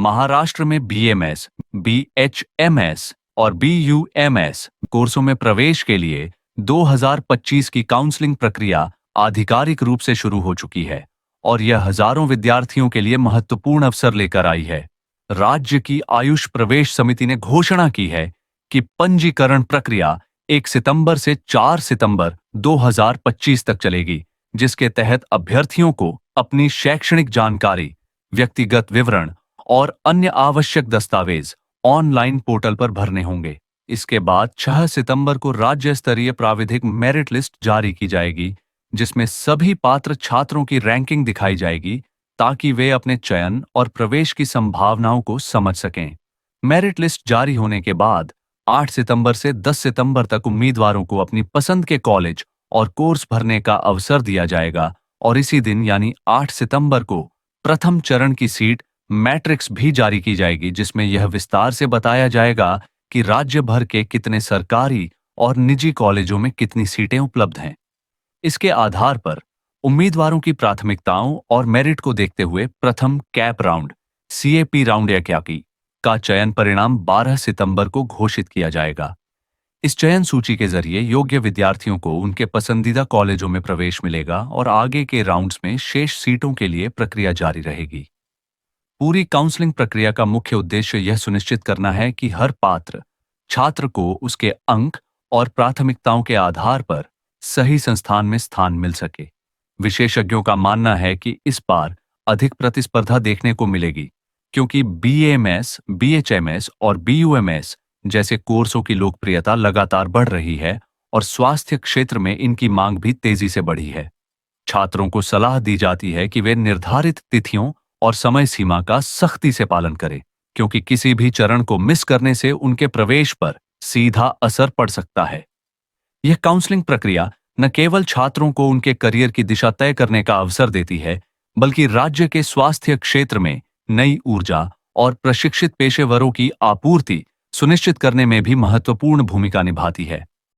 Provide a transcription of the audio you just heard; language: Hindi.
महाराष्ट्र में बीएमएस, बीएचएमएस और बीयूएमएस कोर्सों में प्रवेश के लिए 2025 की काउंसलिंग प्रक्रिया आधिकारिक रूप से शुरू हो चुकी है और यह हजारों विद्यार्थियों के लिए महत्वपूर्ण अवसर लेकर आई है। राज्य की आयुष प्रवेश समिति ने घोषणा की है कि पंजीकरण प्रक्रिया 1 सितंबर से 4 सितंबर 2025 तक चलेगी, जिसके तहत अभ्यर्थियों को अपनी शैक्षणिक जानकारी, व्यक्तिगत विवरण और अन्य आवश्यक दस्तावेज ऑनलाइन पोर्टल पर भरने होंगे। इसके बाद 6 सितंबर को राज्य स्तरीय प्राविधिक मेरिट लिस्ट जारी की जाएगी, जिसमें सभी पात्र छात्रों की रैंकिंग दिखाई जाएगी ताकि वे अपने चयन और प्रवेश की संभावनाओं को समझ सकें। मेरिट लिस्ट जारी होने के बाद 8 सितंबर से 10 सितंबर तक उम्मीदवारों को अपनी पसंद के कॉलेज और कोर्स भरने का अवसर दिया जाएगा और इसी दिन यानी 8 सितंबर को प्रथम चरण की सीट मैट्रिक्स भी जारी की जाएगी, जिसमें यह विस्तार से बताया जाएगा कि राज्य भर के कितने सरकारी और निजी कॉलेजों में कितनी सीटें उपलब्ध हैं। इसके आधार पर उम्मीदवारों की प्राथमिकताओं और मेरिट को देखते हुए प्रथम कैप राउंड सीएपी राउंड या का चयन परिणाम 12 सितंबर को घोषित किया जाएगा। इस चयन सूची के जरिए योग्य विद्यार्थियों को उनके पसंदीदा कॉलेजों में प्रवेश मिलेगा और आगे के राउंड्स में शेष सीटों के लिए प्रक्रिया जारी रहेगी। पूरी काउंसलिंग प्रक्रिया का मुख्य उद्देश्य यह सुनिश्चित करना है कि हर पात्र छात्र को उसके अंक और प्राथमिकताओं के आधार पर सही संस्थान में स्थान मिल सके। विशेषज्ञों का मानना है कि इस बार अधिक प्रतिस्पर्धा देखने को मिलेगी क्योंकि बीएमएस, बीएचएमएस और बीयूएमएस जैसे कोर्सों की लोकप्रियता लगातार बढ़ रही है और स्वास्थ्य क्षेत्र में इनकी मांग भी तेजी से बढ़ी है। छात्रों को सलाह दी जाती है कि वे निर्धारित तिथियों और समय सीमा का सख्ती से पालन करें, क्योंकि किसी भी चरण को मिस करने से उनके प्रवेश पर सीधा असर पड़ सकता है। यह काउंसलिंग प्रक्रिया न केवल छात्रों को उनके करियर की दिशा तय करने का अवसर देती है, बल्कि राज्य के स्वास्थ्य क्षेत्र में नई ऊर्जा और प्रशिक्षित पेशेवरों की आपूर्ति सुनिश्चित करने में भी महत्वपूर्ण भूमिका निभाती है।